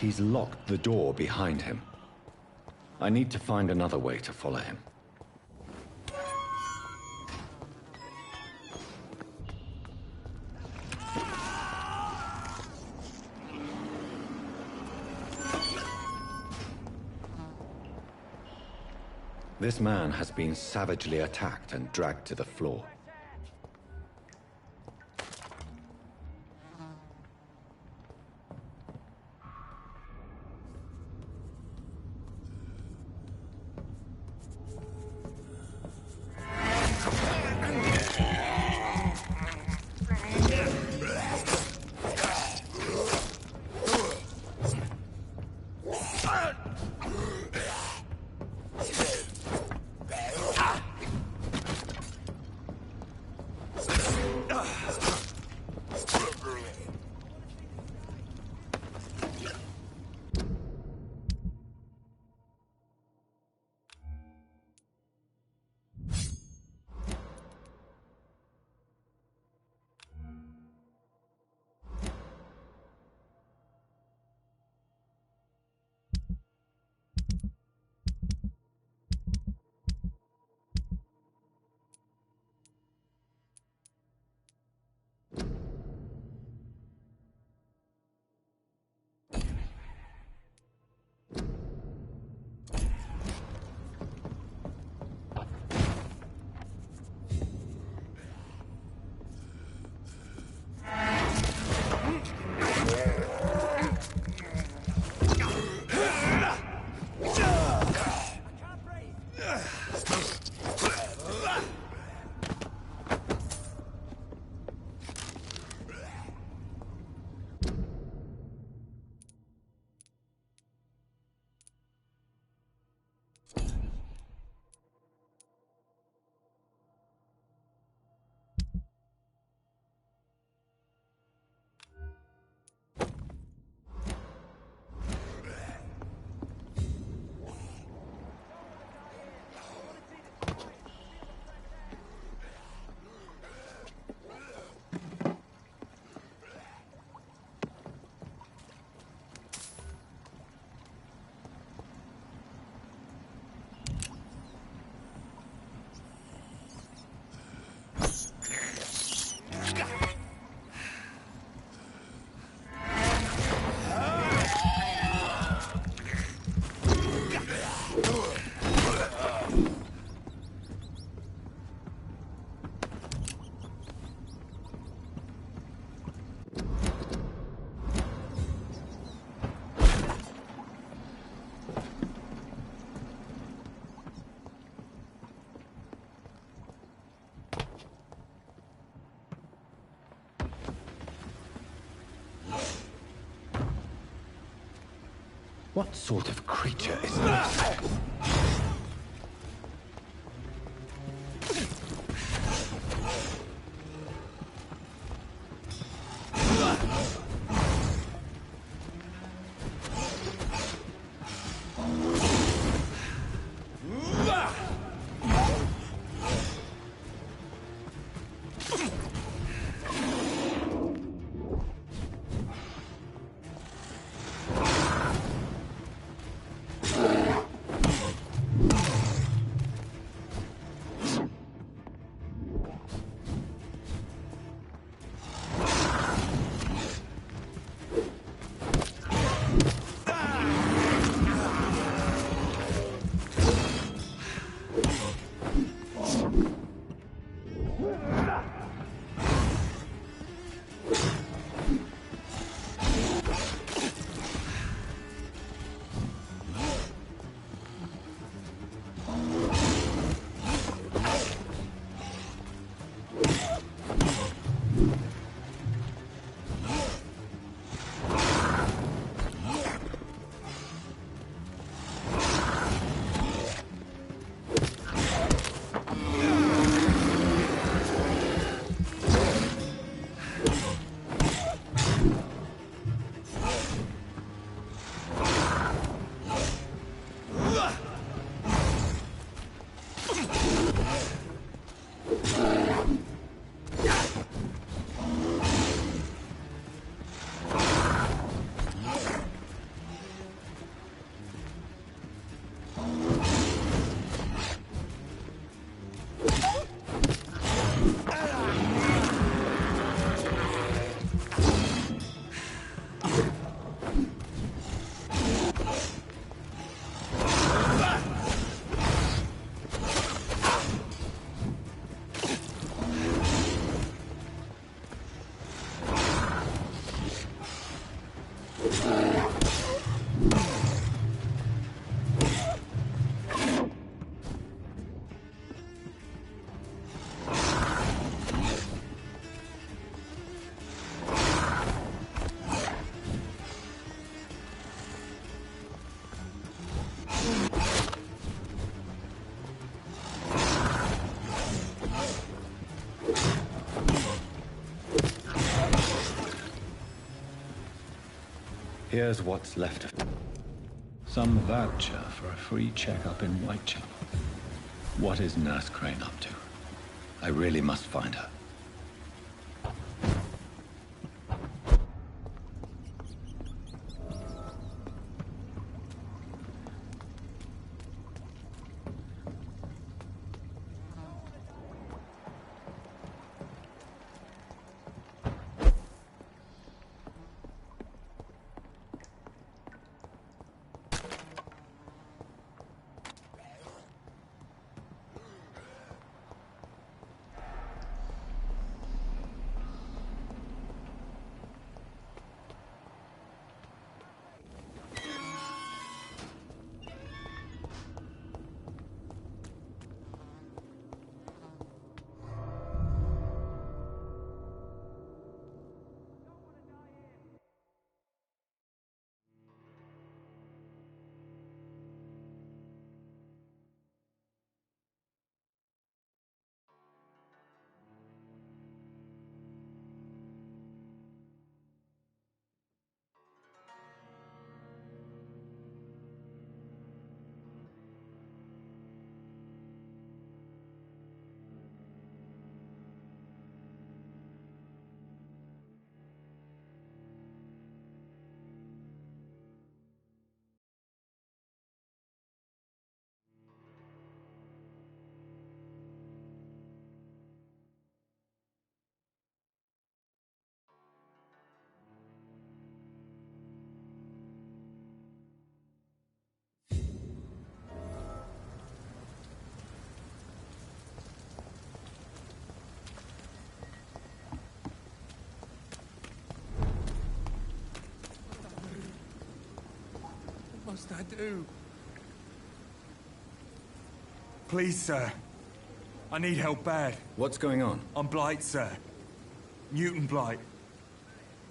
He's locked the door behind him. I need to find another way to follow him. This man has been savagely attacked and dragged to the floor. What sort of creature is this? Here's what's left of it. Some voucher for a free checkup in Whitechapel. What is Nurse Crane up to? I really must find her. What must I do? Please, sir. I need help bad. What's going on? I'm Blight, sir. Newton Blight.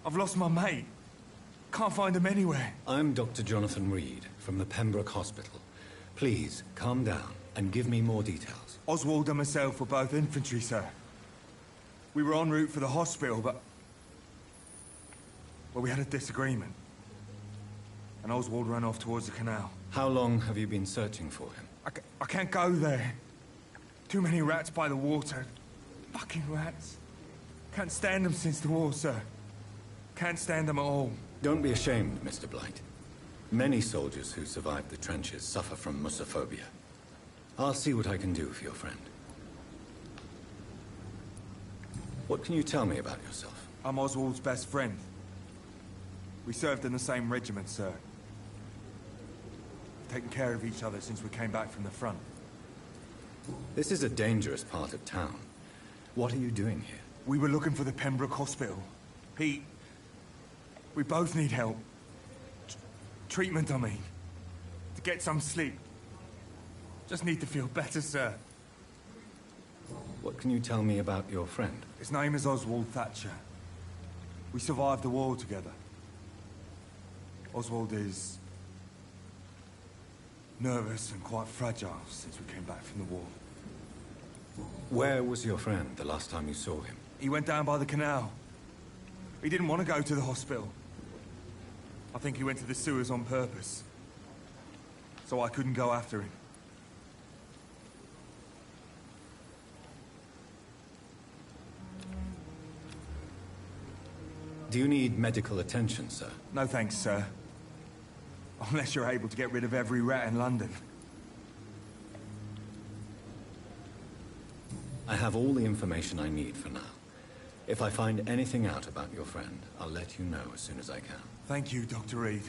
I've lost my mate. Can't find him anywhere. I'm Dr. Jonathan Reed from the Pembroke Hospital. Please, calm down and give me more details. Oswald and myself were both infantry, sir. We were en route for the hospital, but... well, we had a disagreement. And Oswald ran off towards the canal. How long have you been searching for him? I can't go there. Too many rats by the water. Fucking rats. Can't stand them since the war, sir. Can't stand them at all. Don't be ashamed, Mr. Blight. Many soldiers who survived the trenches suffer from musophobia. I'll see what I can do for your friend. What can you tell me about yourself? I'm Oswald's best friend. We served in the same regiment, sir. Taken care of each other since we came back from the front. This is a dangerous part of town. What are you doing here? We were looking for the Pembroke Hospital. Pete, we both need help. Treatment, I mean. To get some sleep. Just need to feel better, sir. What can you tell me about your friend? His name is Oswald Thatcher. We survived the war together. Oswald is... nervous and quite fragile since we came back from the war. Where was your friend the last time you saw him? He went down by the canal. He didn't want to go to the hospital. I think he went to the sewers on purpose. So I couldn't go after him. Do you need medical attention, sir? No thanks, sir. Unless you're able to get rid of every rat in London. I have all the information I need for now. If I find anything out about your friend, I'll let you know as soon as I can. Thank you, Dr. Reed.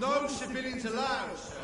No civilians allowed, sir.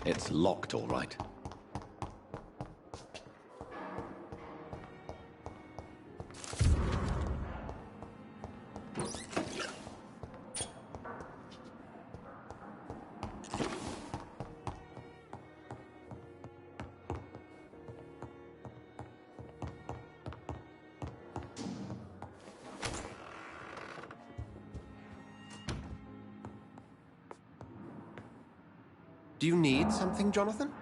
It's locked, all right. Do you need something, Jonathan?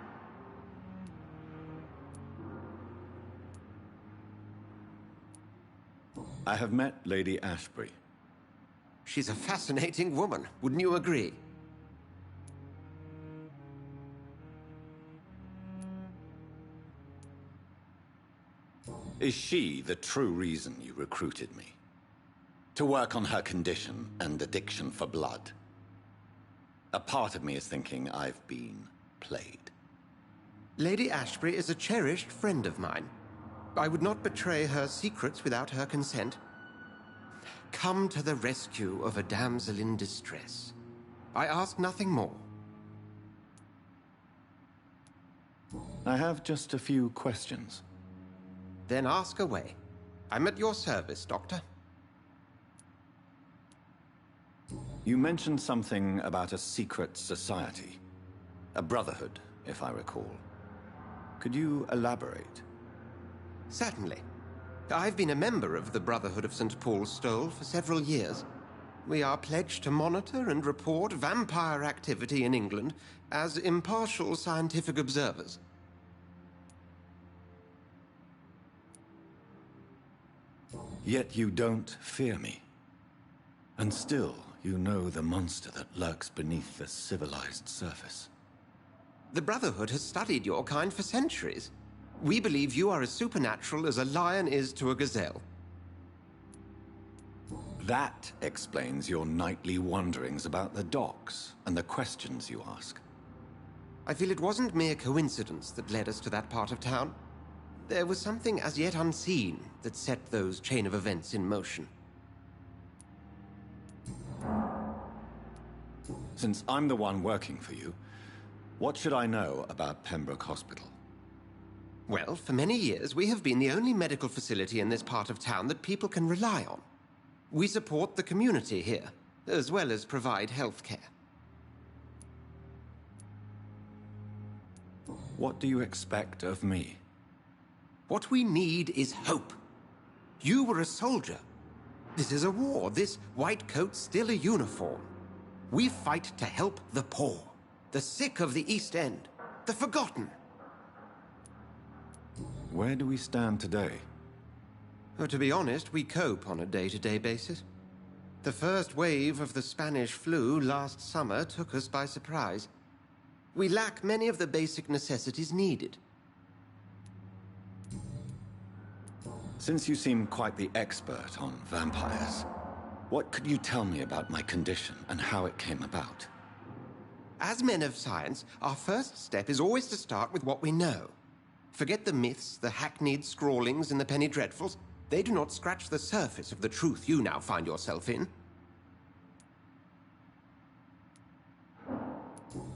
I have met Lady Ashbury. She's a fascinating woman, wouldn't you agree? Is she the true reason you recruited me? To work on her condition and addiction for blood? A part of me is thinking I've been played. Lady Ashbury is a cherished friend of mine. I would not betray her secrets without her consent. Come to the rescue of a damsel in distress. I ask nothing more. I have just a few questions. Then ask away. I'm at your service, Doctor. You mentioned something about a secret society. A brotherhood, if I recall. Could you elaborate? Certainly. I've been a member of the Brotherhood of St. Paul's Stole for several years. We are pledged to monitor and report vampire activity in England as impartial scientific observers. Yet you don't fear me. And still, you know the monster that lurks beneath the civilized surface. The Brotherhood has studied your kind for centuries. We believe you are as supernatural as a lion is to a gazelle. That explains your nightly wanderings about the docks and the questions you ask. I feel it wasn't mere coincidence that led us to that part of town. There was something as yet unseen that set those chain of events in motion. Since I'm the one working for you, what should I know about Pembroke Hospital? Well, for many years, we have been the only medical facility in this part of town that people can rely on. We support the community here, as well as provide health care. What do you expect of me? What we need is hope. You were a soldier. This is a war. This white coat's still a uniform. We fight to help the poor, the sick of the East End, the forgotten. Where do we stand today? Oh, to be honest, we cope on a day-to-day basis. The first wave of the Spanish flu last summer took us by surprise. We lack many of the basic necessities needed. Since you seem quite the expert on vampires, what could you tell me about my condition and how it came about? As men of science, our first step is always to start with what we know. Forget the myths, the hackneyed scrawlings, and the penny dreadfuls. They do not scratch the surface of the truth you now find yourself in.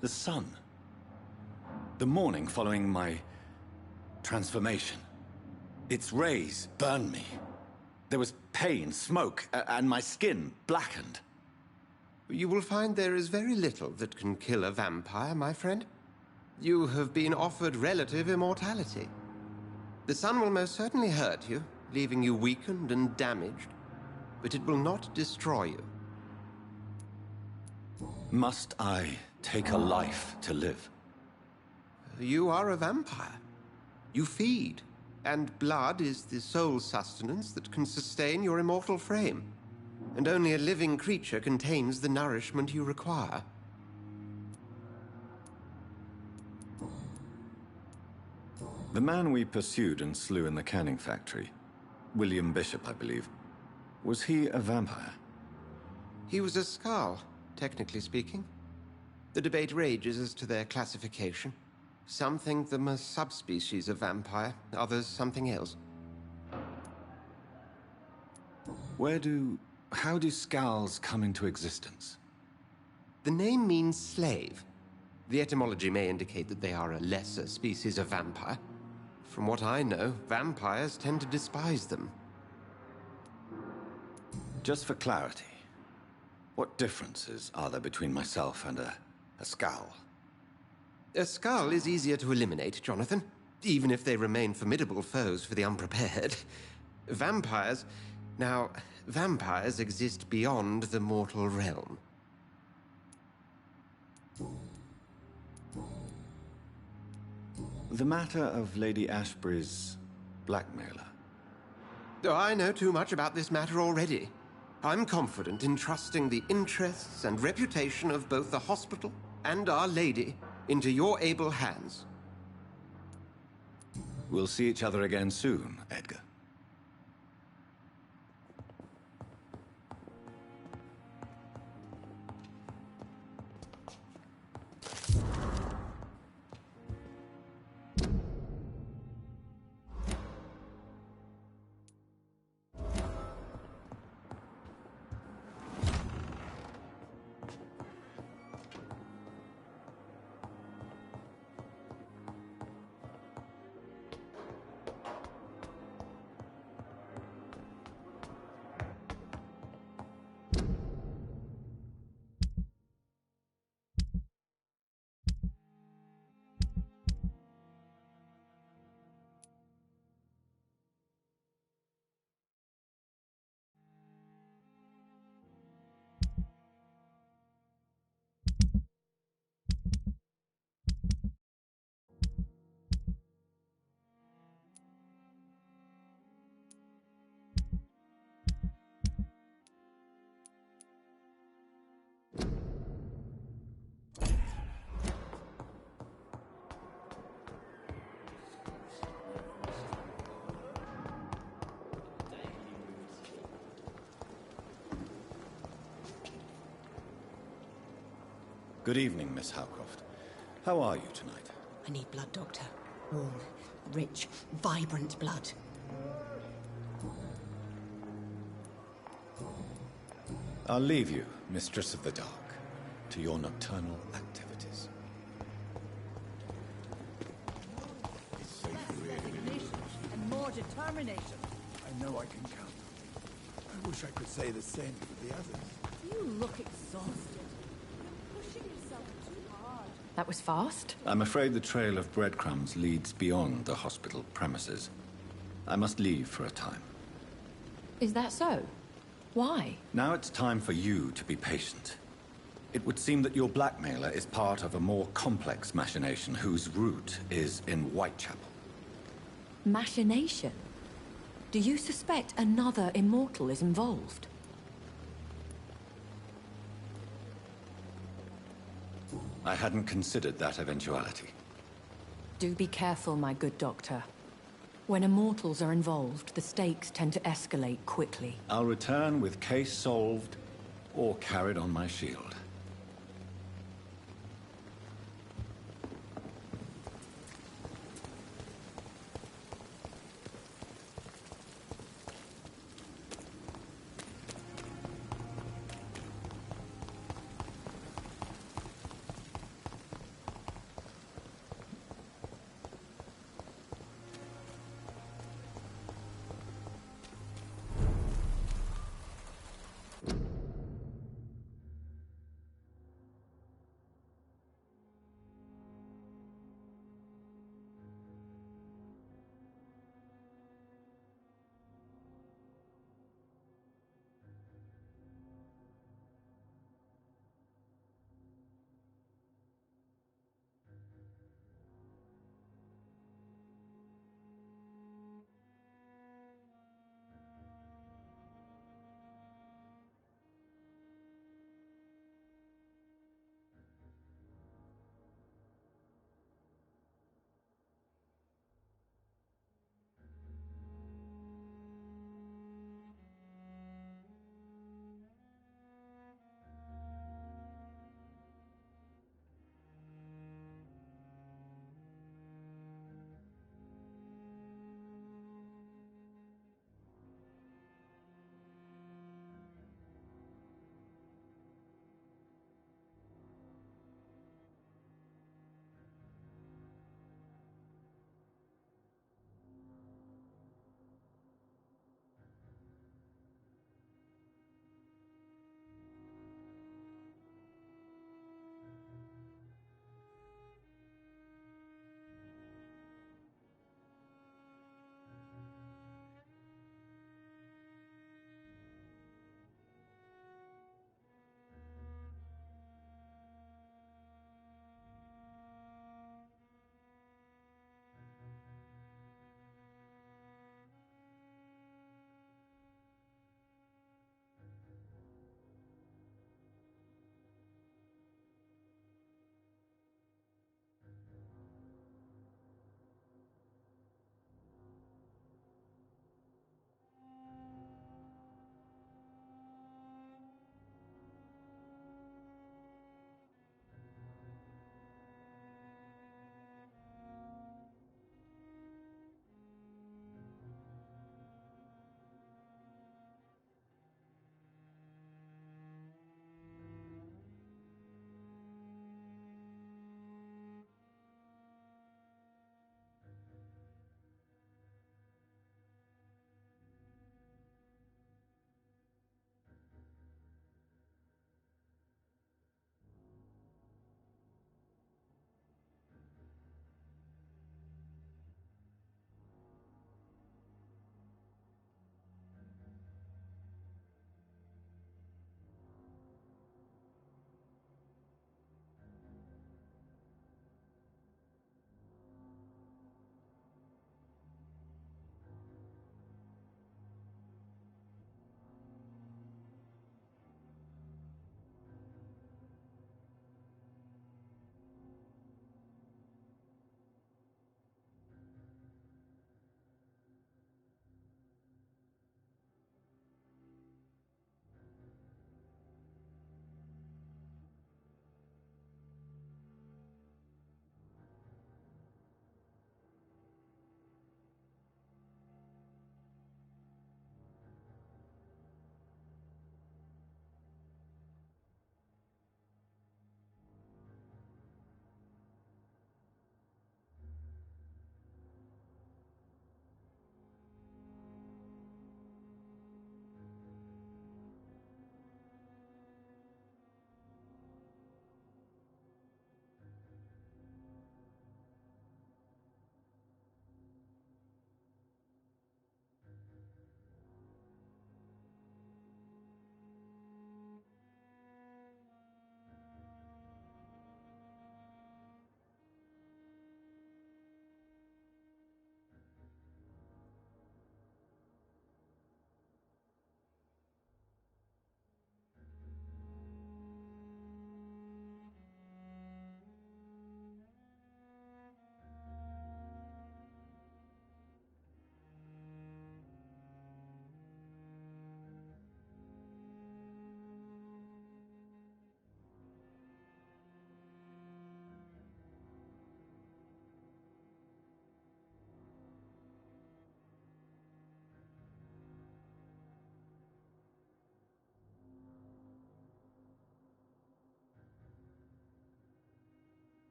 The sun. The morning following my transformation. Its rays burned me. There was pain, smoke, and my skin blackened. You will find there is very little that can kill a vampire, my friend. You have been offered relative immortality. The sun will most certainly hurt you, leaving you weakened and damaged, but it will not destroy you. Must I take a life to live? You are a vampire. You feed, and blood is the sole sustenance that can sustain your immortal frame. And only a living creature contains the nourishment you require. The man we pursued and slew in the canning factory, William Bishop, I believe, was he a vampire? He was a Skald, technically speaking. The debate rages as to their classification. Some think them a subspecies of vampire, others something else. How do Skalds come into existence? The name means slave. The etymology may indicate that they are a lesser species of vampire. From what I know, vampires tend to despise them. Just for clarity, what differences are there between myself and a Skal? A Skald is easier to eliminate, Jonathan, even if they remain formidable foes for the unprepared. Vampires... Now, vampires exist beyond the mortal realm. The matter of Lady Ashbury's blackmailer. Oh, I know too much about this matter already. I'm confident in trusting the interests and reputation of both the hospital and Our Lady into your able hands. We'll see each other again soon, Edgar. Good evening, Miss Howcroft. How are you tonight? I need blood, Doctor. Warm, rich, vibrant blood. I'll leave you, Mistress of the Dark, to your nocturnal activities. And more determination. I know I can count. I wish I could say the same for the others. You look exhausted. You're pushing yourself too hard. That was fast. I'm afraid the trail of breadcrumbs leads beyond the hospital premises. I must leave for a time. Is that so? Why? Now it's time for you to be patient. It would seem that your blackmailer is part of a more complex machination whose root is in Whitechapel. Machination? Do you suspect another immortal is involved? I hadn't considered that eventuality. Do be careful, my good doctor. When immortals are involved, the stakes tend to escalate quickly. I'll return with case solved or carried on my shield.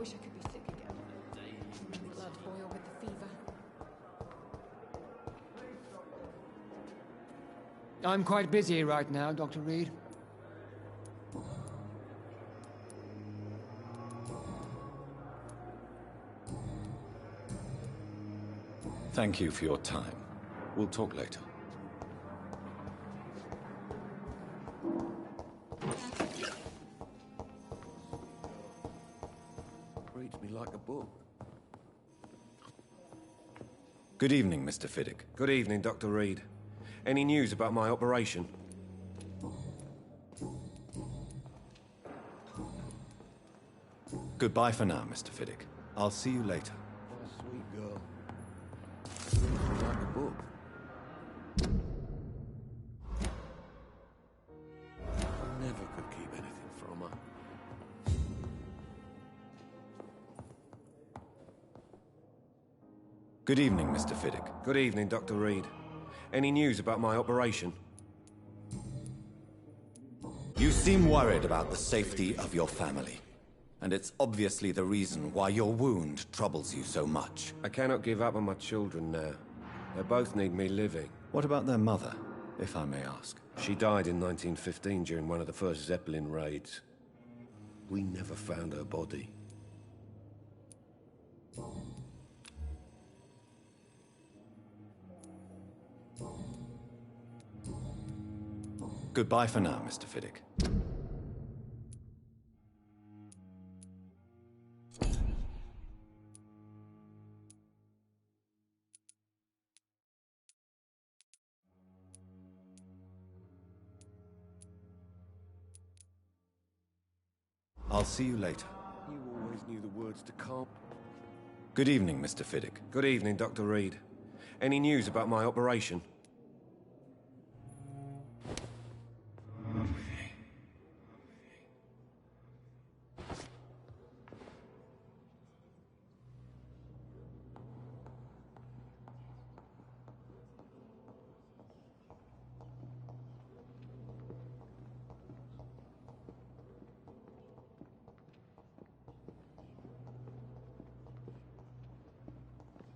wish I could be sick again. Blood boil with the fever. I'm quite busy right now, Dr. Reed. Thank you for your time. We'll talk later. Reads me like a book. Good evening, Mr. Fiddick. Good evening, Dr. Reed. Any news about my operation? Goodbye for now, Mr. Fiddick. I'll see you later. Oh, sweet girl. Reads me like a book. I never could keep anything from her. Good evening, Mr. Fiddick. Good evening, Dr. Reed. Any news about my operation? You seem worried about the safety of your family. And it's obviously the reason why your wound troubles you so much. I cannot give up on my children now. They both need me living. What about their mother, if I may ask? She died in 1915 during one of the first Zeppelin raids. We never found her body. Goodbye for now, Mr. Fiddick. I'll see you later. You always knew the words to calm. Good evening, Mr. Fiddick. Good evening, Dr. Reed. Any news about my operation?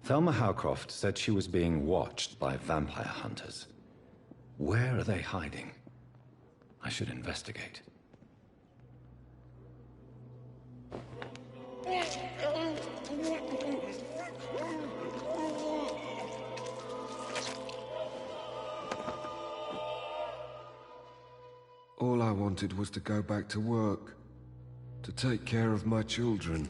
Thelma Howcroft said she was being watched by vampire hunters. Where are they hiding? I should investigate. All I wanted was to go back to work, to take care of my children.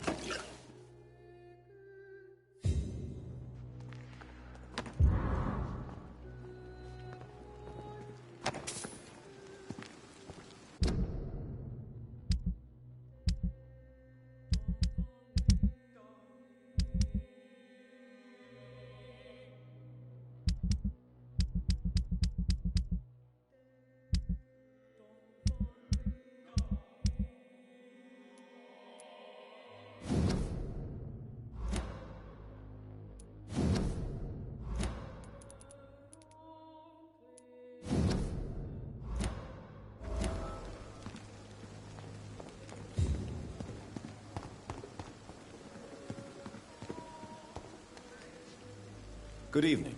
Good evening.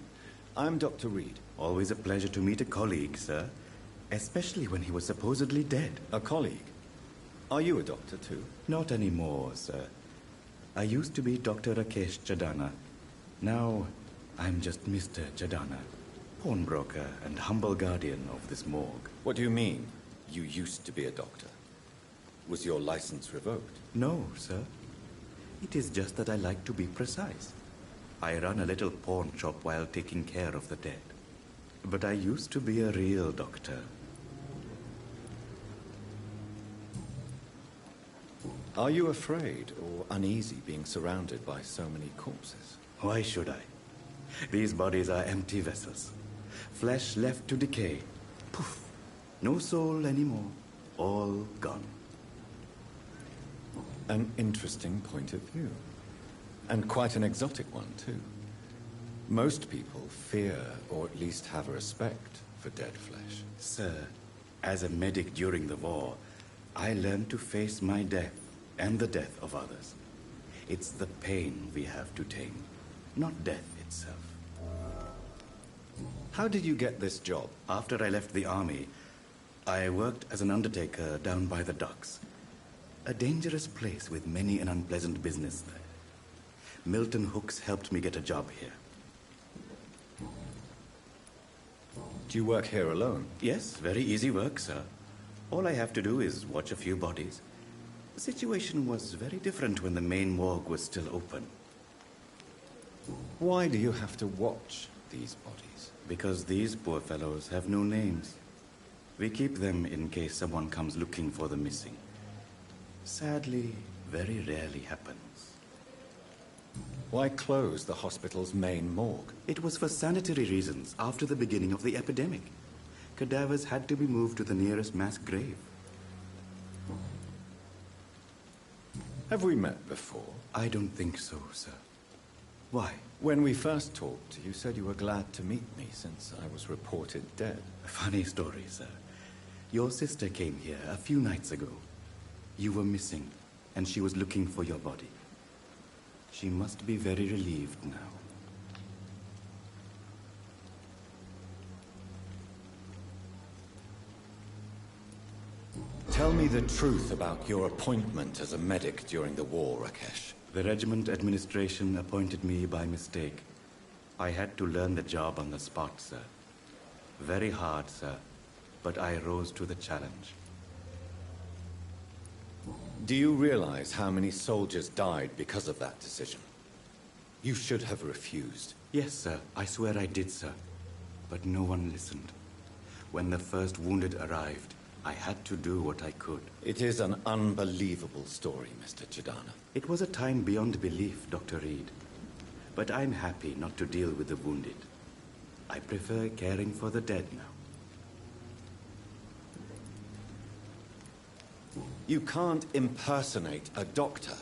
I'm Dr. Reed. Always a pleasure to meet a colleague, sir. Especially when he was supposedly dead. A colleague? Are you a doctor too? Not anymore, sir. I used to be Dr. Rakesh Chadana. Now, I'm just Mr. Chadana, pawnbroker and humble guardian of this morgue. What do you mean, you used to be a doctor? Was your license revoked? No, sir. It is just that I like to be precise. I run a little pawn shop while taking care of the dead. But I used to be a real doctor. Are you afraid or uneasy being surrounded by so many corpses? Why should I? These bodies are empty vessels. Flesh left to decay. Poof. No soul anymore. All gone. An interesting point of view. And quite an exotic one, too. Most people fear, or at least have a respect, for dead flesh. Sir, as a medic during the war, I learned to face my death and the death of others. It's the pain we have to tame, not death itself. How did you get this job? After I left the army, I worked as an undertaker down by the docks. A dangerous place with many an unpleasant business there. Milton Hooks helped me get a job here. Do you work here alone? Yes, very easy work, sir. All I have to do is watch a few bodies. The situation was very different when the main morgue was still open. Why do you have to watch these bodies? Because these poor fellows have no names. We keep them in case someone comes looking for the missing. Sadly, very rarely happens. Why close the hospital's main morgue? It was for sanitary reasons after the beginning of the epidemic. Cadavers had to be moved to the nearest mass grave. Have we met before? I don't think so, sir. Why? When we first talked, you said you were glad to meet me since I was reported dead. A funny story, sir. Your sister came here a few nights ago. You were missing, and she was looking for your body. She must be very relieved now. Tell me the truth about your appointment as a medic during the war, Rakesh. The regiment administration appointed me by mistake. I had to learn the job on the spot, sir. Very hard, sir, but I rose to the challenge. Do you realize how many soldiers died because of that decision? You should have refused. Yes, sir. I swear I did, sir. But no one listened. When the first wounded arrived, I had to do what I could. It is an unbelievable story, Mr. Chidana. It was a time beyond belief, Dr. Reed. But I'm happy not to deal with the wounded. I prefer caring for the dead now. You can't impersonate a doctor.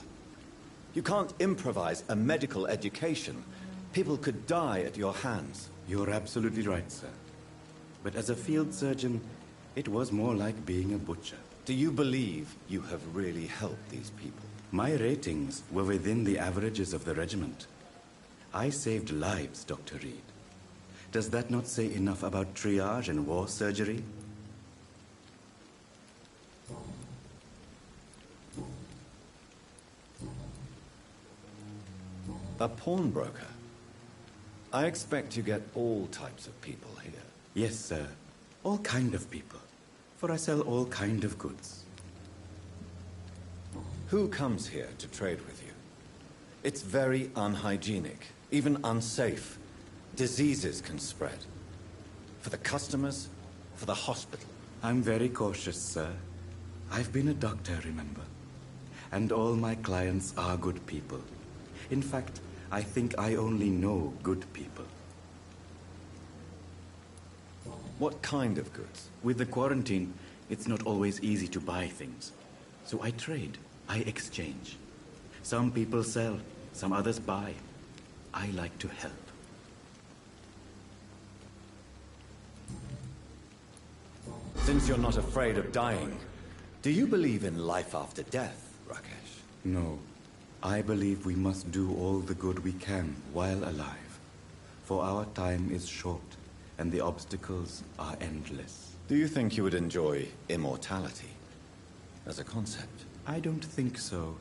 You can't improvise a medical education. People could die at your hands. You're absolutely right, sir. But as a field surgeon, it was more like being a butcher. Do you believe you have really helped these people? My ratings were within the averages of the regiment. I saved lives, Dr. Reed. Does that not say enough about triage and war surgery? A pawnbroker? I expect you get all types of people here. Yes, sir. All kind of people. For I sell all kind of goods. Who comes here to trade with you? It's very unhygienic, even unsafe. Diseases can spread. For the customers, for the hospital. I'm very cautious, sir. I've been a doctor, remember? And all my clients are good people. In fact, I think I only know good people. What kind of goods? With the quarantine, it's not always easy to buy things. So I trade, I exchange. Some people sell, some others buy. I like to help. Since you're not afraid of dying, do you believe in life after death, Rakesh? No. I believe we must do all the good we can while alive. For our time is short, and the obstacles are endless. Do you think you would enjoy immortality as a concept? I don't think so.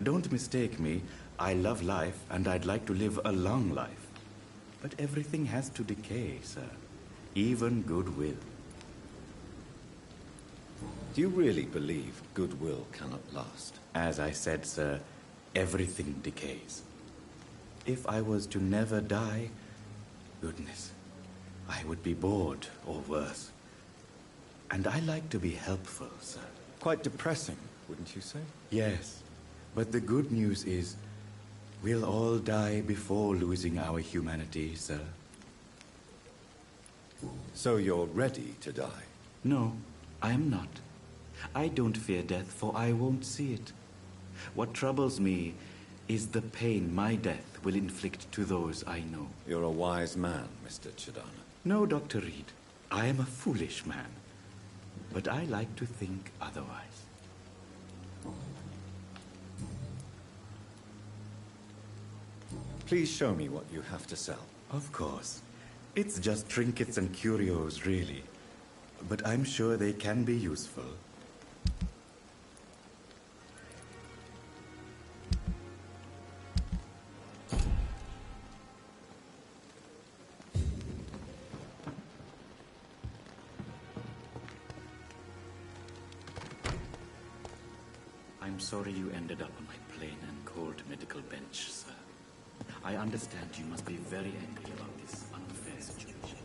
Don't mistake me. I love life, and I'd like to live a long life. But everything has to decay, sir. Even goodwill. Do you really believe goodwill cannot last? As I said, sir, everything decays. If I was to never die, goodness, I would be bored or worse. And I like to be helpful, sir. Quite depressing, wouldn't you say? Yes, but the good news is, we'll all die before losing our humanity, sir. So you're ready to die? No, I am not. I don't fear death, for I won't see it. What troubles me is the pain my death will inflict to those I know. You're a wise man, Mr. Chidana. No, Dr. Reed. I am a foolish man. But I like to think otherwise. Please show me what you have to sell. Of course. It's just trinkets and curios, really. But I'm sure they can be useful. I'm sorry you ended up on my plain and cold medical bench, sir. I understand you must be very angry about this unfair situation.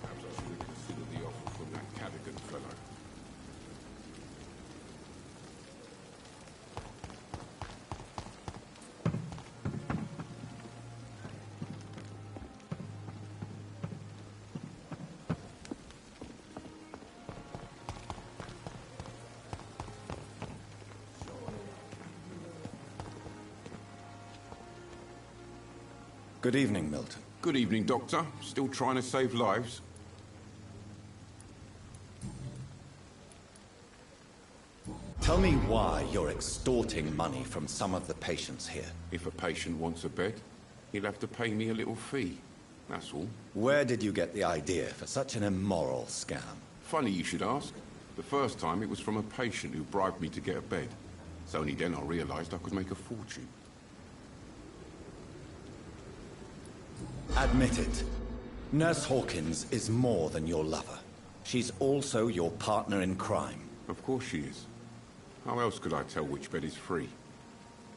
Perhaps I should consider the offer from that Cadogan fellow. Good evening, Milton. Good evening, Doctor. Still trying to save lives? Tell me why you're extorting money from some of the patients here. If a patient wants a bed, he'll have to pay me a little fee. That's all. Where did you get the idea for such an immoral scam? Funny you should ask. The first time it was from a patient who bribed me to get a bed. It's only then I realized I could make a fortune. Admit it. Nurse Hawkins is more than your lover. She's also your partner in crime. Of course she is. How else could I tell which bed is free?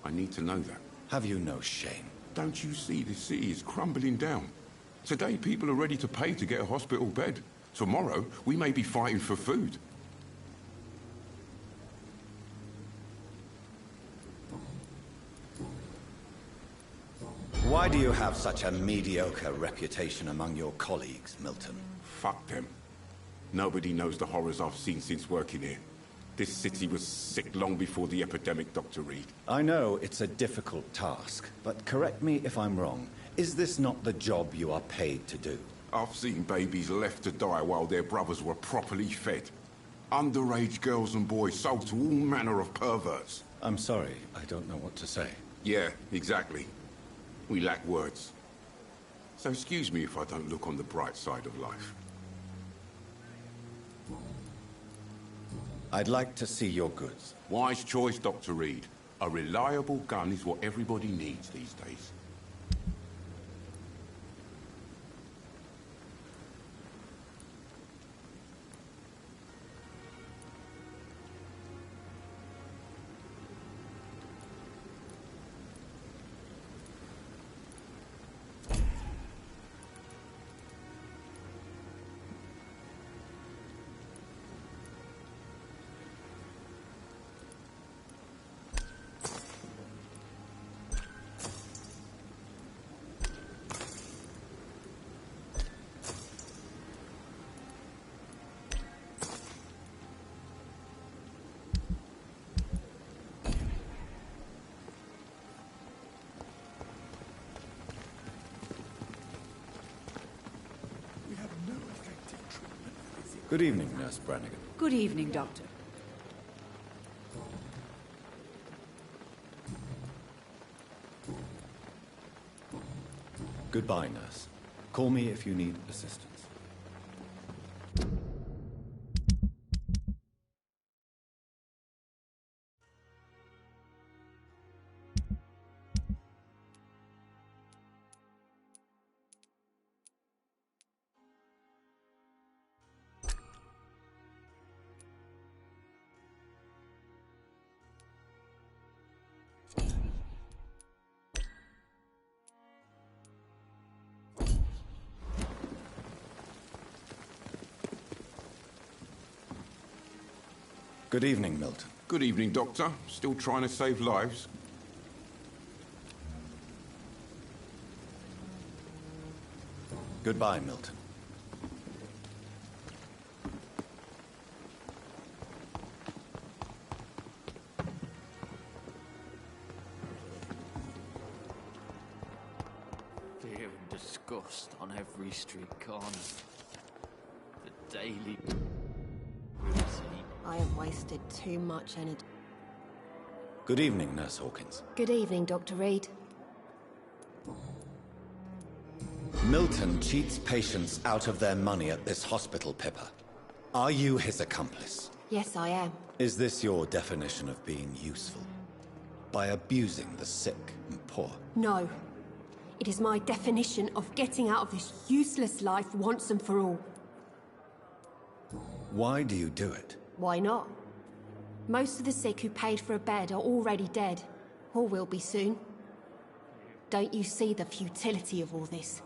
I need to know that. Have you no shame? Don't you see the city is crumbling down? Today people are ready to pay to get a hospital bed. Tomorrow we may be fighting for food. Why do you have such a mediocre reputation among your colleagues, Milton? Fuck them. Nobody knows the horrors I've seen since working here. This city was sick long before the epidemic, Dr. Reed. I know it's a difficult task, but correct me if I'm wrong. Is this not the job you are paid to do? I've seen babies left to die while their brothers were properly fed. Underage girls and boys sold to all manner of perverts. I'm sorry, I don't know what to say. Yeah, exactly. We lack words. So excuse me if I don't look on the bright side of life. I'd like to see your goods. Wise choice, Dr. Reed. A reliable gun is what everybody needs these days. Good evening, Nurse Brannigan. Good evening, Doctor. Goodbye, nurse. Call me if you need assistance. Good evening, Milton. Good evening, Doctor. Still trying to save lives? Goodbye, Milton. Fear and disgust on every street corner. The daily routine. I have wasted too much energy. Good evening, Nurse Hawkins. Good evening, Dr. Reed. Milton cheats patients out of their money at this hospital, Pippa. Are you his accomplice? Yes, I am. Is this your definition of being useful? By abusing the sick and poor? No. It is my definition of getting out of this useless life once and for all. Why do you do it? Why not? Most of the sick who paid for a bed are already dead, or will be soon. Don't you see the futility of all this?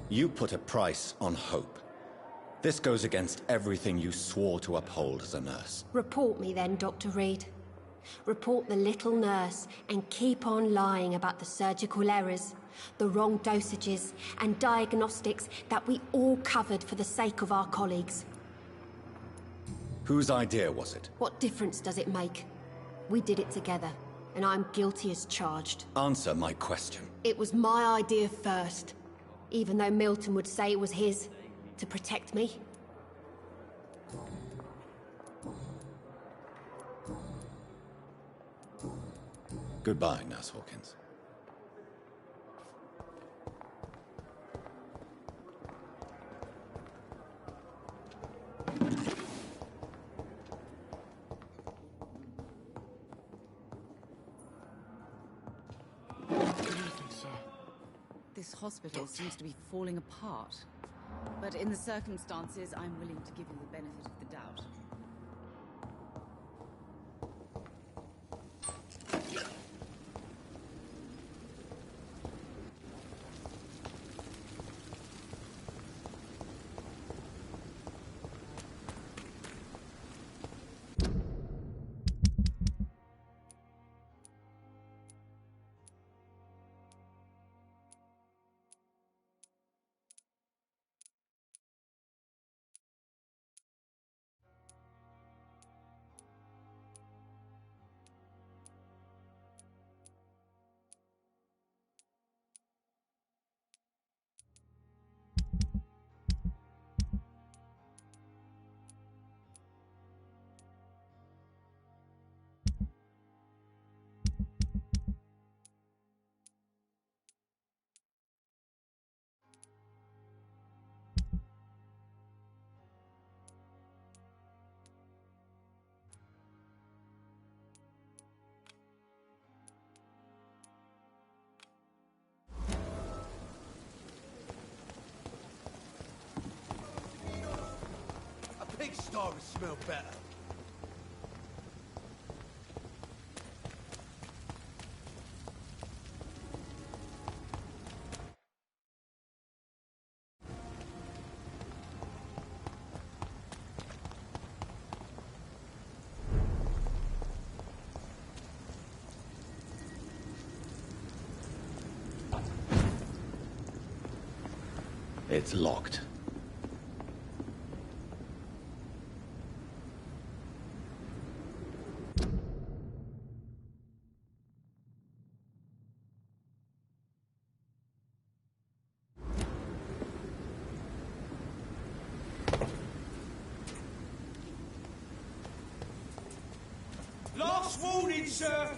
You put a price on hope. This goes against everything you swore to uphold as a nurse. Report me then, Dr. Reed. Report the little nurse and keep on lying about the surgical errors, the wrong dosages and diagnostics that we all covered for the sake of our colleagues. Whose idea was it? What difference does it make? We did it together, and I'm guilty as charged. Answer my question. It was my idea first, even though Milton would say it was his, to protect me. Goodbye, Nurse Hawkins. This hospital seems to be falling apart. But in the circumstances, I'm willing to give you the benefit of the doubt. Pig star would smell better. It's locked. Last warning, sir!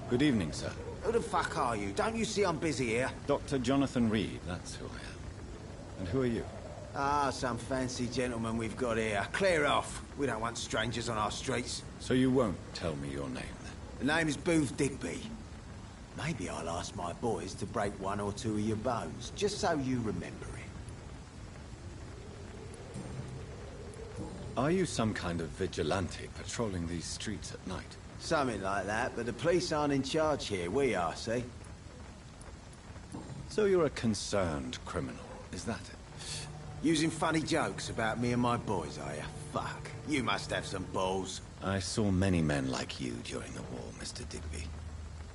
Good evening, sir. Who the fuck are you? Don't you see I'm busy here? Dr. Jonathan Reed, that's who I am. And who are you? Ah, some fancy gentleman we've got here. Clear off. We don't want strangers on our streets. So you won't tell me your name, then? The name's Booth Digby. Maybe I'll ask my boys to break one or two of your bones, just so you remember it. Are you some kind of vigilante patrolling these streets at night? Something like that, but the police aren't in charge here. We are, see? So you're a concerned criminal, is that it? Using funny jokes about me and my boys, are you? Fuck. You must have some balls. I saw many men like you during the war, Mr. Digby.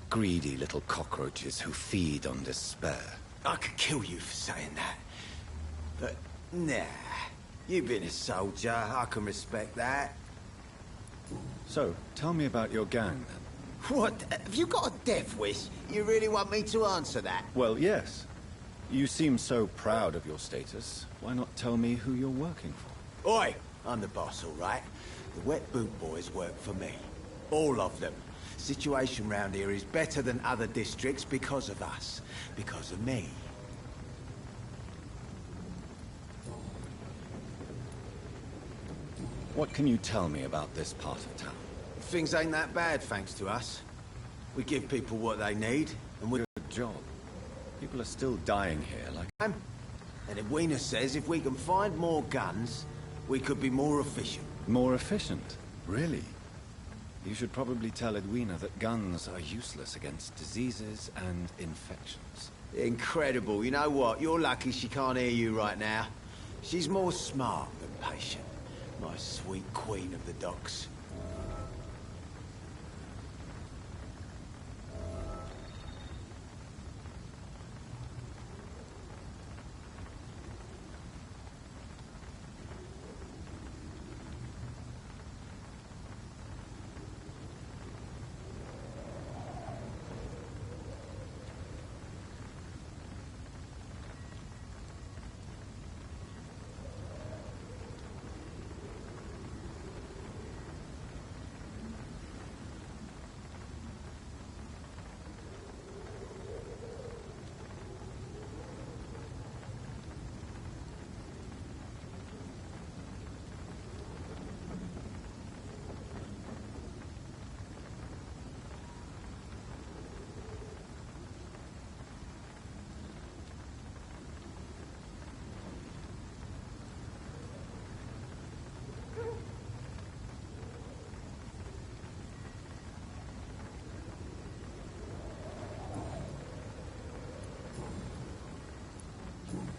Greedy little cockroaches who feed on despair. I could kill you for saying that. But, nah. You've been a soldier. I can respect that. So, tell me about your gang, then. What? Have you got a death wish? You really want me to answer that? Well, yes. You seem so proud of your status. Why not tell me who you're working for? Oi! I'm the boss, all right? The Wet Boot Boys work for me. All of them. Situation round here is better than other districts because of us. Because of me. What can you tell me about this part of town? Things ain't that bad, thanks to us. We give people what they need, and we... Good job. People are still dying here, like... And Edwina says if we can find more guns, we could be more efficient. More efficient? Really? You should probably tell Edwina that guns are useless against diseases and infections. Incredible. You know what? You're lucky she can't hear you right now. She's more smart than patient. My sweet queen of the docks.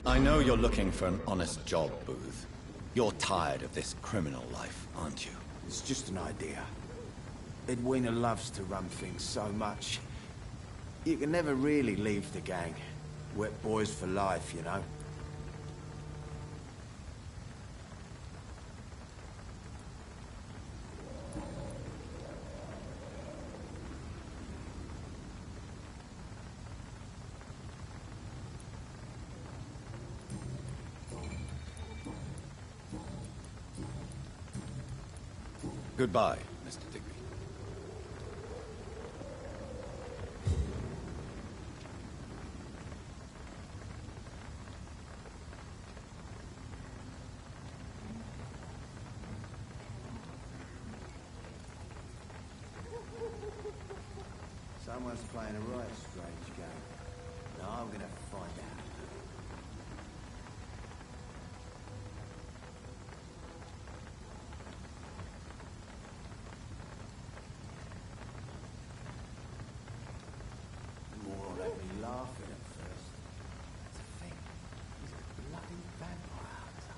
I know you're looking for an honest job, Booth. You're tired of this criminal life, aren't you? It's just an idea. Edwina loves to run things so much. You can never really leave the gang. Wet boys for life, you know? Goodbye, Mr. Digby. Someone's playing a right strange game. Now I'm gonna find out. More let me laughing at first. To think he's a bloody vampire hunter.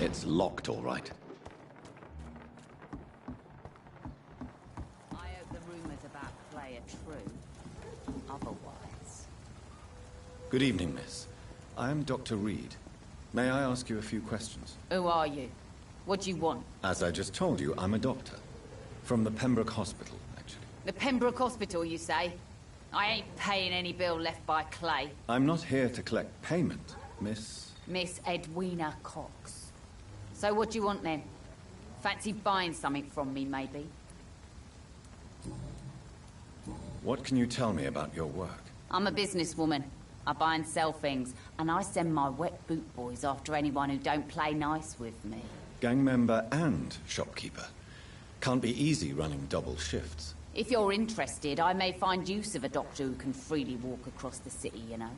It's locked, all right. I hope the rumors about Clay are true. Otherwise... Good evening, miss. I am Dr. Reed. May I ask you a few questions? Who are you? What do you want? As I just told you, I'm a doctor. From the Pembroke Hospital, actually. The Pembroke Hospital, you say? I ain't paying any bill left by Clay. I'm not here to collect payment, Miss... Miss Edwina Cox. So what do you want then? Fancy buying something from me, maybe? What can you tell me about your work? I'm a businesswoman. I buy and sell things, and I send my wet boot boys after anyone who don't play nice with me. Gang member and shopkeeper. Can't be easy running double shifts. If you're interested, I may find use of a doctor who can freely walk across the city, you know.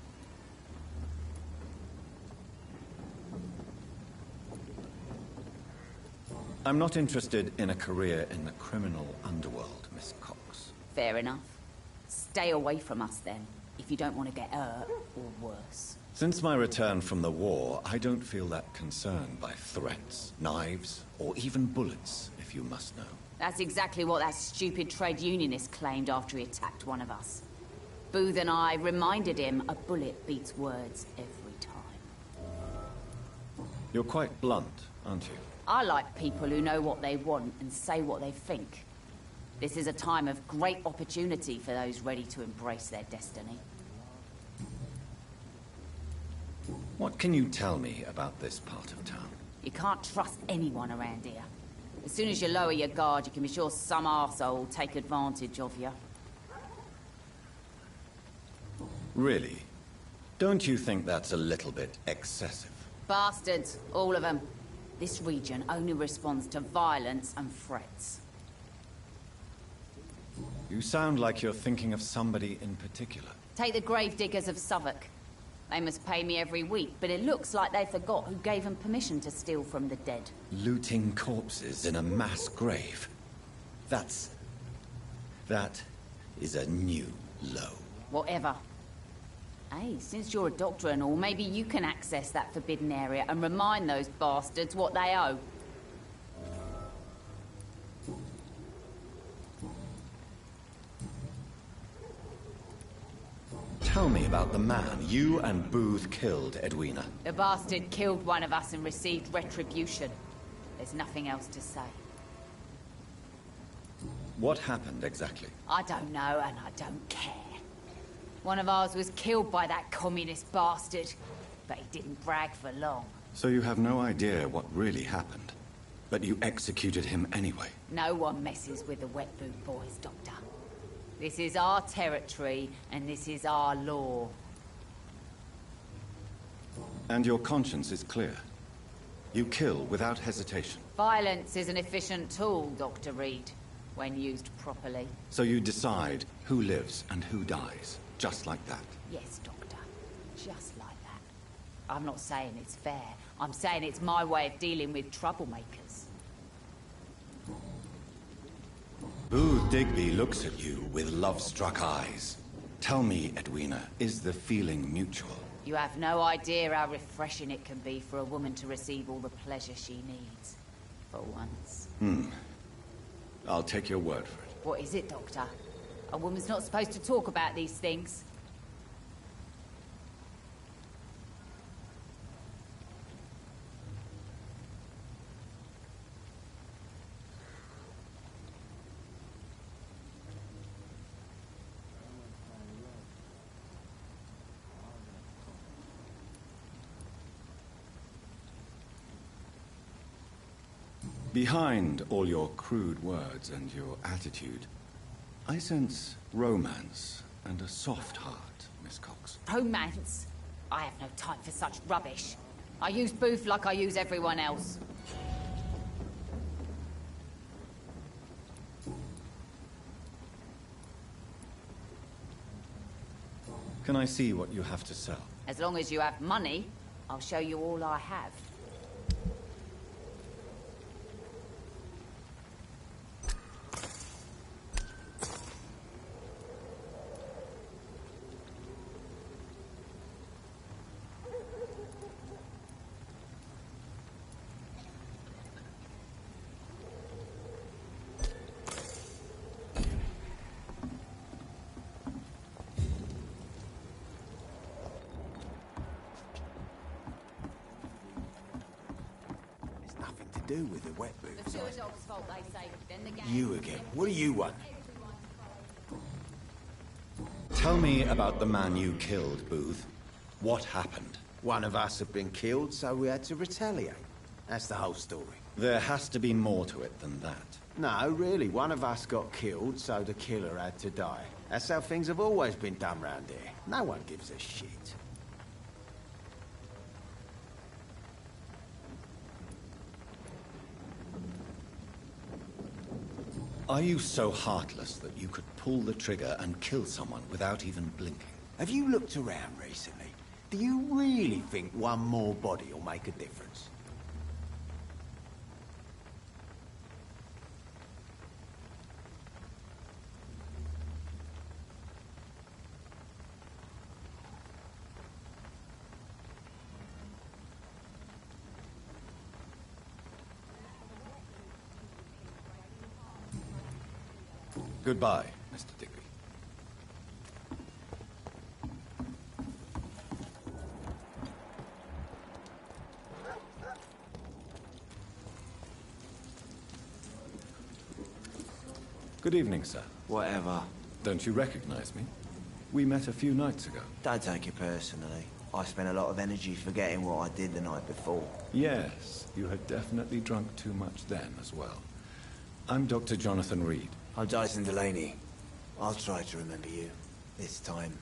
I'm not interested in a career in the criminal underworld, Miss Cox. Fair enough. Stay away from us, then, if you don't want to get hurt, or worse. Since my return from the war, I don't feel that concerned by threats, knives, or even bullets, if you must know. That's exactly what that stupid trade unionist claimed after he attacked one of us. Booth and I reminded him a bullet beats words every time. You're quite blunt, aren't you? I like people who know what they want and say what they think. This is a time of great opportunity for those ready to embrace their destiny. What can you tell me about this part of town? You can't trust anyone around here. As soon as you lower your guard, you can be sure some arsehole will take advantage of you. Really? Don't you think that's a little bit excessive? Bastards, all of them. This region only responds to violence and threats. You sound like you're thinking of somebody in particular. Take the gravediggers of Southwark. They must pay me every week, but it looks like they forgot who gave them permission to steal from the dead. Looting corpses in a mass grave. That is a new low. Whatever. Hey, since you're a doctor and all, maybe you can access that forbidden area and remind those bastards what they owe. Tell me about the man you and Booth killed, Edwina. The bastard killed one of us and received retribution. There's nothing else to say. What happened exactly? I don't know, and I don't care. One of ours was killed by that communist bastard, but he didn't brag for long. So you have no idea what really happened, but you executed him anyway. No one messes with the wet boot boys, Doctor. This is our territory, and this is our law. And your conscience is clear. You kill without hesitation. Violence is an efficient tool, Dr. Reed, when used properly. So you decide who lives and who dies, just like that? Yes, Doctor. Just like that. I'm not saying it's fair. I'm saying it's my way of dealing with troublemakers. Booth Digby looks at you with love-struck eyes. Tell me, Edwina, is the feeling mutual? You have no idea how refreshing it can be for a woman to receive all the pleasure she needs. For once. I'll take your word for it. What is it, Doctor? A woman's not supposed to talk about these things. Behind all your crude words and your attitude, I sense romance and a soft heart, Miss Cox. Romance? I have no time for such rubbish. I use Booth like I use everyone else. Can I see what you have to sell? As long as you have money, I'll show you all I have. do with the wet The boots. sewer dog's fault, they say. Then the gang... You again. What do you want? Tell me about the man you killed, Booth. What happened? One of us had been killed, so we had to retaliate. That's the whole story. There has to be more to it than that. No, really, one of us got killed, so the killer had to die. That's how things have always been done round here. No one gives a shit. Are you so heartless that you could pull the trigger and kill someone without even blinking? Have you looked around recently? Do you really think one more body will make a difference? Goodbye, Mr. Digby. Good evening, sir. Whatever. Don't you recognize me? We met a few nights ago. Don't take it personally. I spent a lot of energy forgetting what I did the night before. Yes, you had definitely drunk too much then as well. I'm Dr. Jonathan Reed. I'm Dyson Delaney. I'll try to remember you. This time.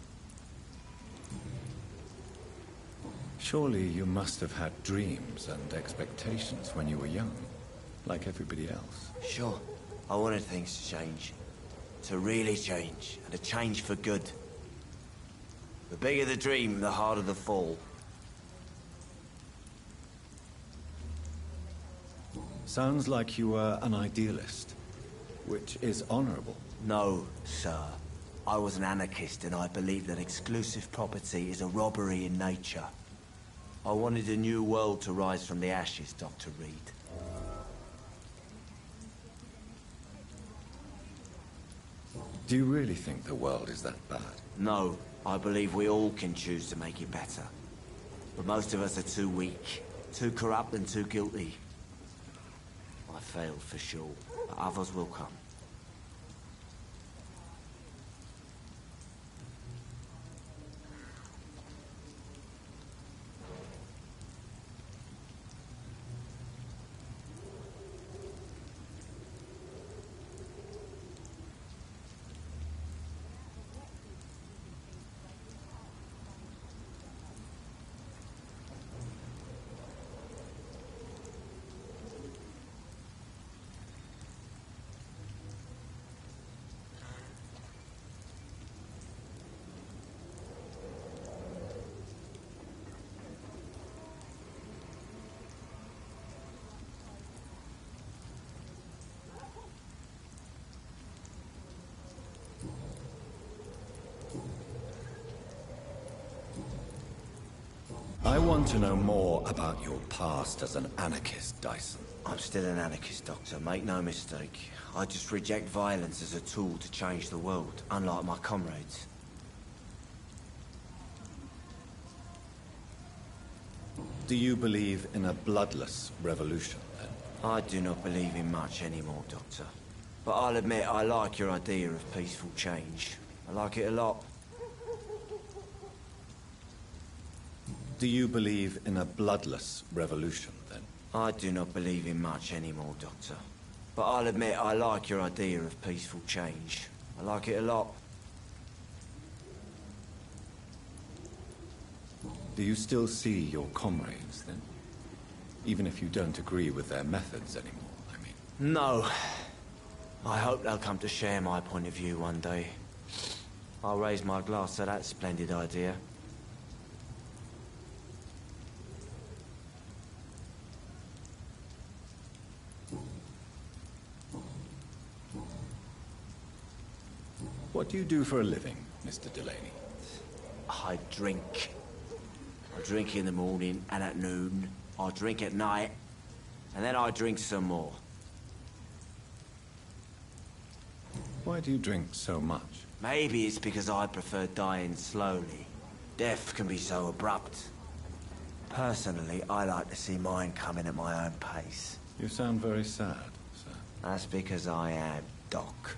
Surely you must have had dreams and expectations when you were young, like everybody else. Sure. I wanted things to change. To really change, and to change for good. The bigger the dream, the harder the fall. Sounds like you were an idealist, which is honorable. No, sir. I was an anarchist, and I believed that exclusive property is a robbery in nature. I wanted a new world to rise from the ashes, Dr. Reed. Do you really think the world is that bad? No, I believe we all can choose to make it better. But most of us are too weak, too corrupt and too guilty. I failed for sure, but others will come. I want to know more about your past as an anarchist, Dyson. I'm still an anarchist, Doctor. Make no mistake. I just reject violence as a tool to change the world, unlike my comrades. Do you believe in a bloodless revolution, then? I do not believe in much anymore, Doctor. But I'll admit I like your idea of peaceful change. I like it a lot. Do you believe in a bloodless revolution, then? I do not believe in much anymore, Doctor. But I'll admit I like your idea of peaceful change. I like it a lot. Do you still see your comrades, then? Even if you don't agree with their methods anymore, I mean. No. I hope they'll come to share my point of view one day. I'll raise my glass to that splendid idea. What do you do for a living, Mr. Delaney? I drink. I drink in the morning and at noon. I drink at night. And then I drink some more. Why do you drink so much? Maybe it's because I prefer dying slowly. Death can be so abrupt. Personally, I like to see mine coming at my own pace. You sound very sad, sir. That's because I am Doc.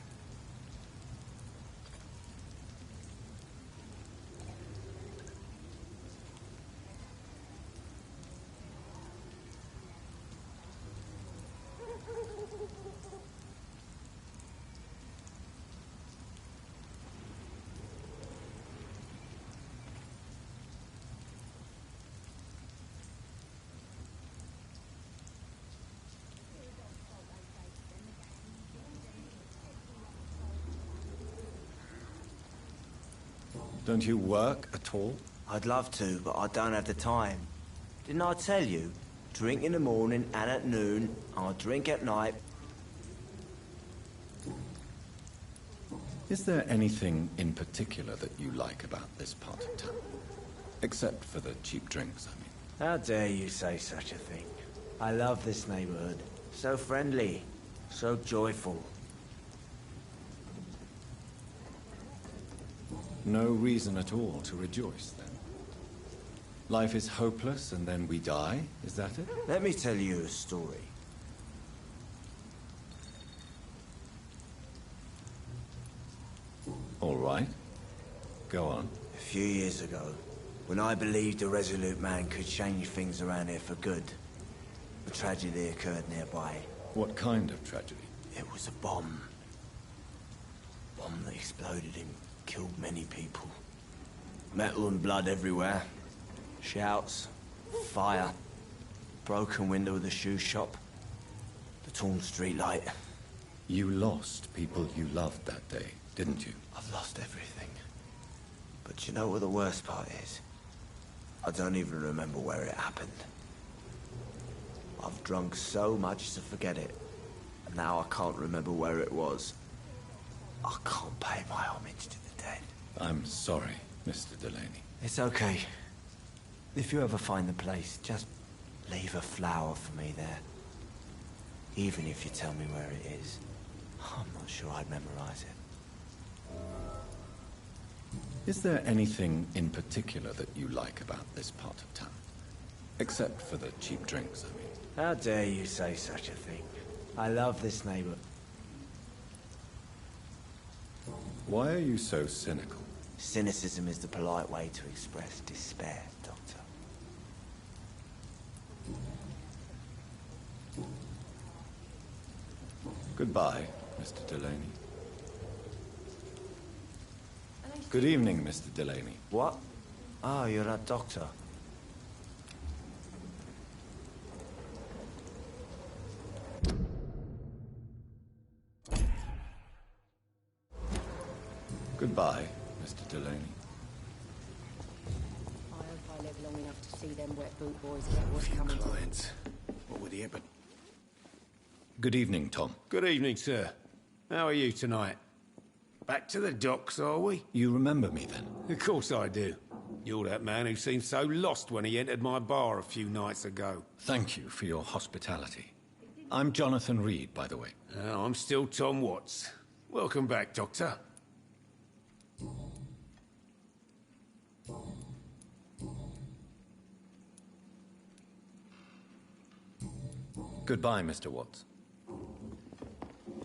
Don't you work at all? I'd love to, but I don't have the time. Didn't I tell you? Drink in the morning and at noon. I'll drink at night. Is there anything in particular that you like about this part of town? Except for the cheap drinks, I mean. How dare you say such a thing? I love this neighborhood. So friendly. So joyful. No reason at all to rejoice, then. Life is hopeless, and then we die? Is that it? Let me tell you a story. All right. Go on. A few years ago, when I believed a resolute man could change things around here for good, a tragedy occurred nearby. What kind of tragedy? It was a bomb. Bomb that exploded and killed many people. Metal and blood everywhere. Shouts, fire, broken window of the shoe shop, the torn street light. You lost people you loved that day, didn't you? I've lost everything. But you know what the worst part is? I don't even remember where it happened. I've drunk so much to forget it, and now I can't remember where it was. I can't pay my homage to the dead. I'm sorry, Mr. Delaney. It's okay. If you ever find the place, just leave a flower for me there. Even if you tell me where it is. I'm not sure I'd memorize it. Is there anything in particular that you like about this part of town? Except for the cheap drinks, I mean. How dare you say such a thing? I love this neighbor. Why are you so cynical? Cynicism is the polite way to express despair, Doctor. Goodbye, Mr. Delaney. Good evening, Mr. Delaney. What? Oh, you're a doctor. Goodbye, Mr. Delaney. I hope I live long enough to see them wet boot boys get what's coming. Clients. What would he happen? Good evening, Tom. Good evening, sir. How are you tonight? Back to the docks, are we? You remember me, then? Of course I do. You're that man who seemed so lost when he entered my bar a few nights ago. Thank you for your hospitality. I'm Jonathan Reed, by the way. I'm still Tom Watts. Welcome back, Doctor. Goodbye, Mr. Watts.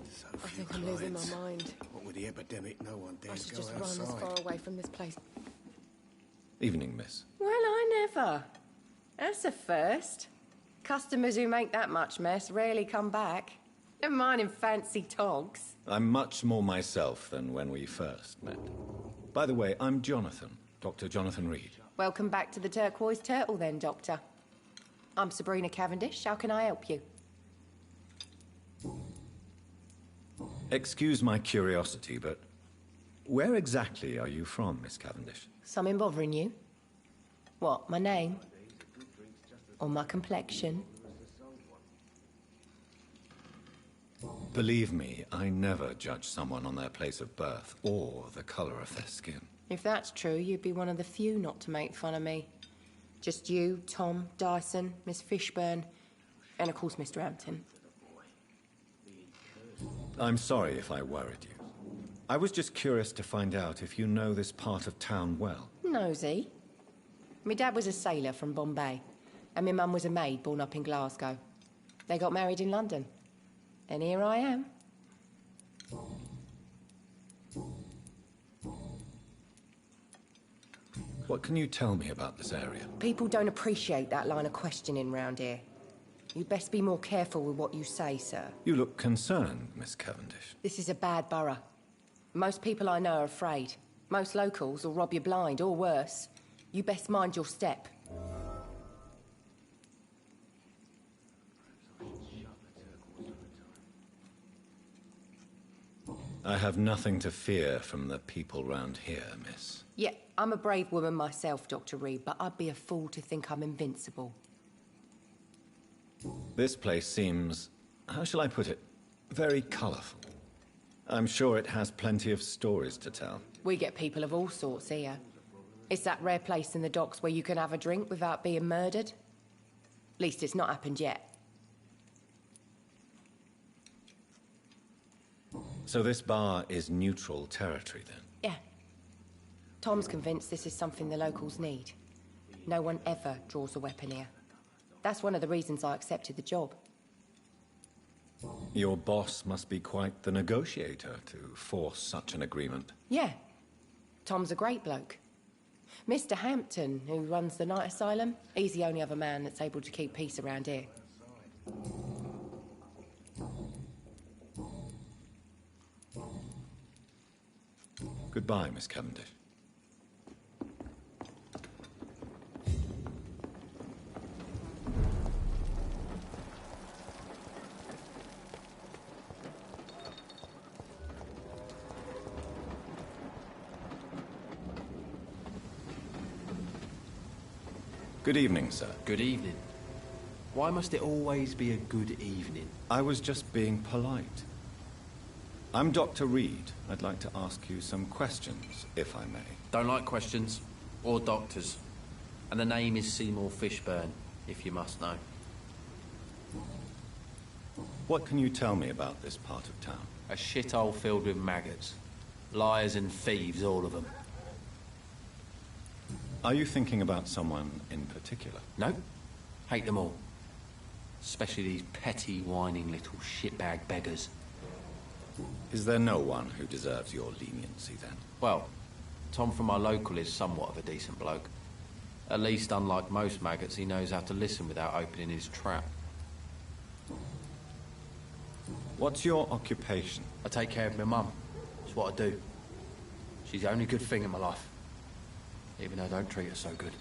So I few think I'm losing my clients. mind. What with the epidemic, no one I dares should go just run outside. as far away from this place. Evening, miss. Well, I never. That's a first. Customers who make that much mess rarely come back. Never mind in fancy togs. I'm much more myself than when we first met. By the way, I'm Jonathan, Dr. Jonathan Reed. Welcome back to the Turquoise Turtle then, Doctor. I'm Sabrina Cavendish. How can I help you? Excuse my curiosity, but where exactly are you from, Miss Cavendish? Something bothering you? What, my name? Or my complexion? Believe me, I never judge someone on their place of birth or the color of their skin. If that's true, you'd be one of the few not to make fun of me. Just you, Tom, Dyson, Miss Fishburne, and of course Mr. Hampton. I'm sorry if I worried you. I was just curious to find out if you know this part of town well. Nosy. My dad was a sailor from Bombay, and my mum was a maid born up in Glasgow. They got married in London. And here I am. What can you tell me about this area? People don't appreciate that line of questioning round here. You'd best be more careful with what you say, sir. You look concerned, Miss Cavendish. This is a bad borough. Most people I know are afraid. Most locals will rob you blind, or worse. You best mind your step. I have nothing to fear from the people round here, miss. Yeah, I'm a brave woman myself, Dr. Reed, but I'd be a fool to think I'm invincible. This place seems, how shall I put it, very colourful. I'm sure it has plenty of stories to tell. We get people of all sorts here. It's that rare place in the docks where you can have a drink without being murdered. At least it's not happened yet. So this bar is neutral territory, then? Yeah. Tom's convinced this is something the locals need. No one ever draws a weapon here. That's one of the reasons I accepted the job. Your boss must be quite the negotiator to force such an agreement. Yeah. Tom's a great bloke. Mr. Hampton, who runs the night asylum, he's the only other man that's able to keep peace around here. Goodbye, Miss Cavendish. Good evening, sir. Good evening. Why must it always be a good evening? I was just being polite. I'm Dr. Reed. I'd like to ask you some questions, if I may. Don't like questions. Or doctors. And the name is Seymour Fishburne, if you must know. What can you tell me about this part of town? A shithole filled with maggots. Liars and thieves, all of them. Are you thinking about someone in particular? No. Hate them all. Especially these petty, whining little shitbag beggars. Is there no one who deserves your leniency, then? Well, Tom from our local is somewhat of a decent bloke. At least, unlike most maggots, he knows how to listen without opening his trap. What's your occupation? I take care of my mum. It's what I do. She's the only good thing in my life. Even though I don't treat her so good.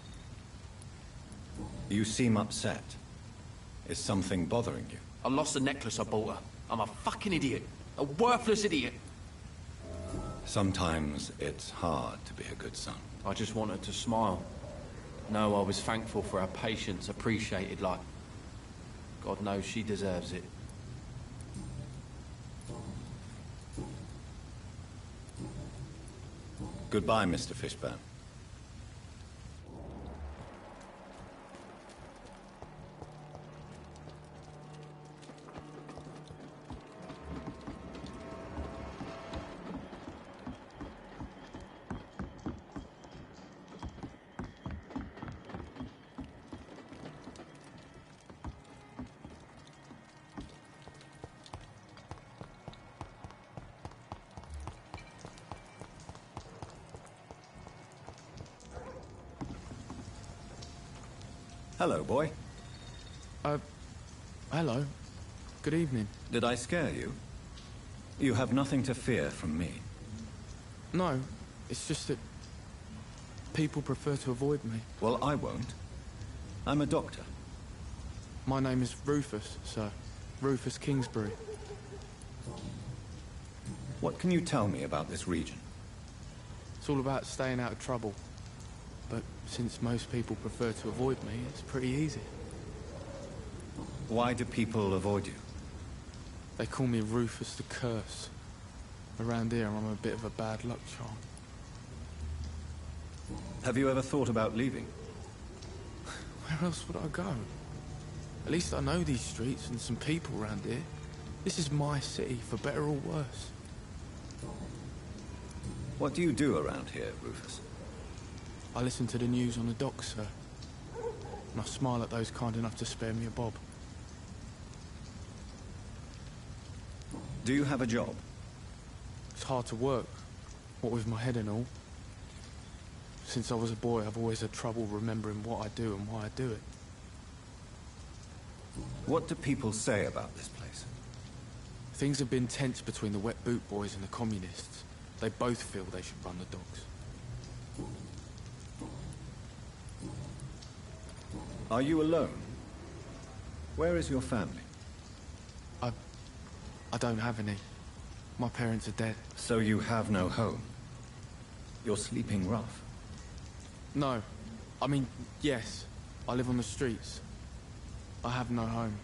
You seem upset. Is something bothering you? I lost the necklace I bought her. I'm a fucking idiot. A worthless idiot. Sometimes it's hard to be a good son. I just want her to smile. No, I was thankful for her patience, appreciated like... God knows she deserves it. Goodbye, Mr. Fishburne. Hello, boy. Hello. Good evening. Did I scare you? You have nothing to fear from me. No, it's just that people prefer to avoid me. Well, I won't. I'm a doctor. My name is Rufus, sir. Rufus Kingsbury. What can you tell me about this region? It's all about staying out of trouble. But since most people prefer to avoid me, it's pretty easy. Why do people avoid you? They call me Rufus the Curse. Around here, I'm a bit of a bad luck charm. Have you ever thought about leaving? Where else would I go? At least I know these streets and some people around here. This is my city, for better or worse. What do you do around here, Rufus? I listen to the news on the docks, sir. And I smile at those kind enough to spare me a bob. Do you have a job? It's hard to work, what with my head and all. Since I was a boy, I've always had trouble remembering what I do and why I do it. What do people say about this place? Things have been tense between the Wet Boot Boys and the Communists. They both feel they should run the docks. Are you alone? Where is your family? I don't have any. My parents are dead. So you have no home? You're sleeping rough? No. I mean, yes. I live on the streets. I have no home.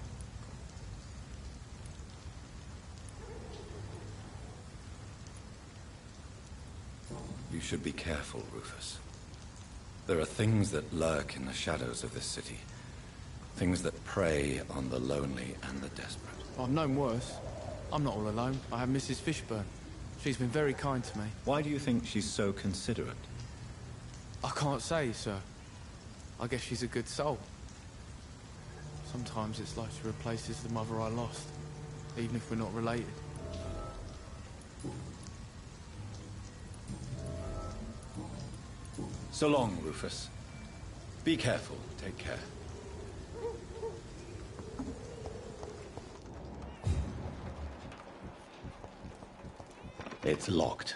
You should be careful, Rufus. There are things that lurk in the shadows of this city. Things that prey on the lonely and the desperate. I've known worse. I'm not all alone. I have Mrs. Fishburne. She's been very kind to me. Why do you think she's so considerate? I can't say, sir. I guess she's a good soul. Sometimes it's like she replaces the mother I lost, even if we're not related. So long, Rufus. Be careful. Take care. It's locked.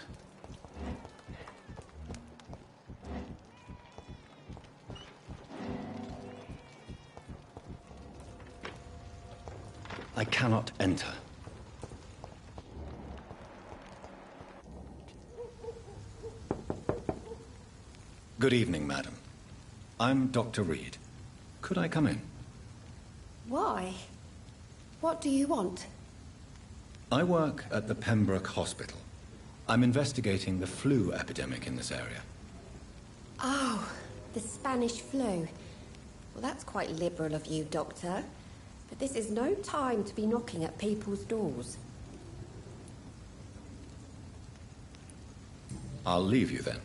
I cannot enter. Good evening, madam. I'm Dr. Reed. Could I come in? Why? What do you want? I work at the Pembroke Hospital. I'm investigating the flu epidemic in this area. Oh, the Spanish flu. Well, that's quite liberal of you, Doctor. But this is no time to be knocking at people's doors. I'll leave you then.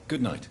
Good night.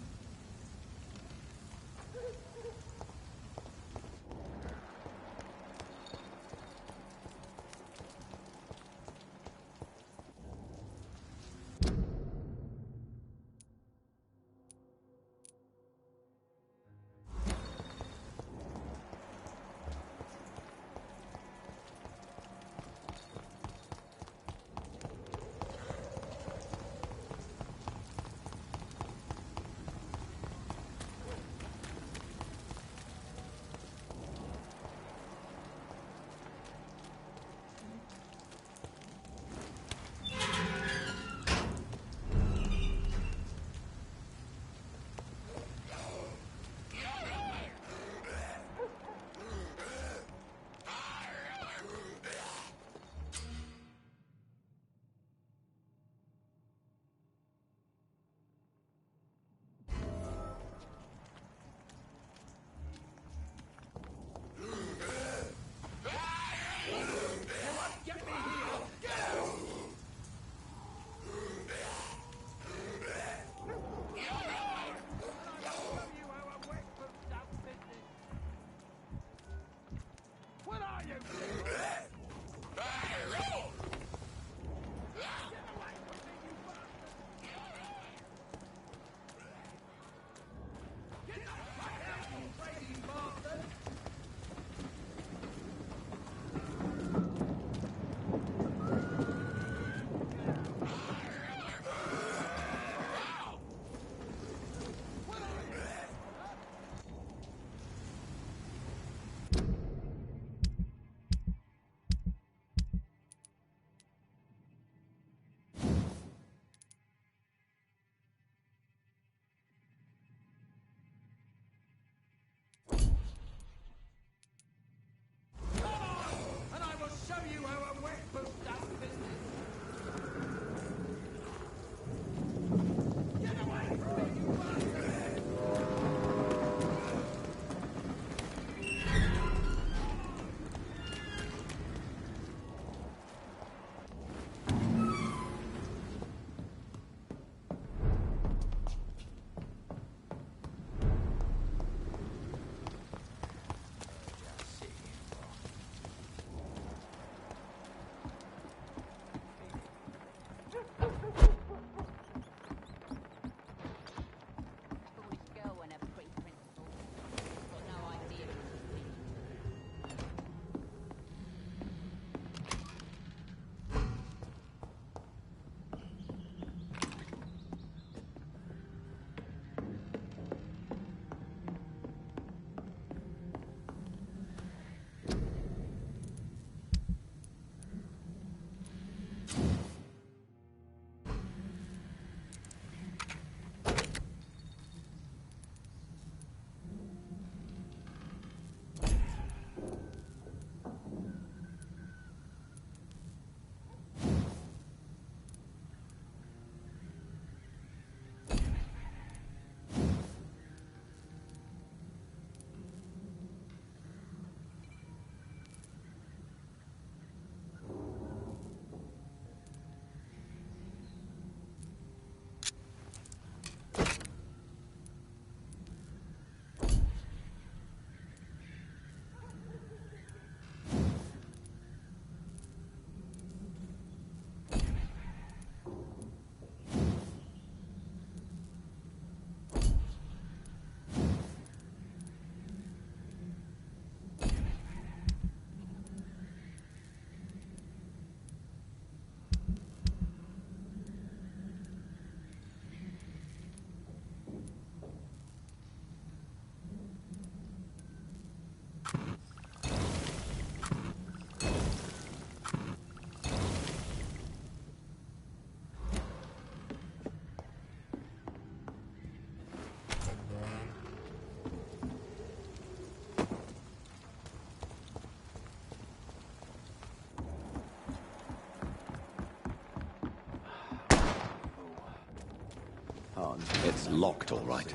Martin's... It's locked, all right.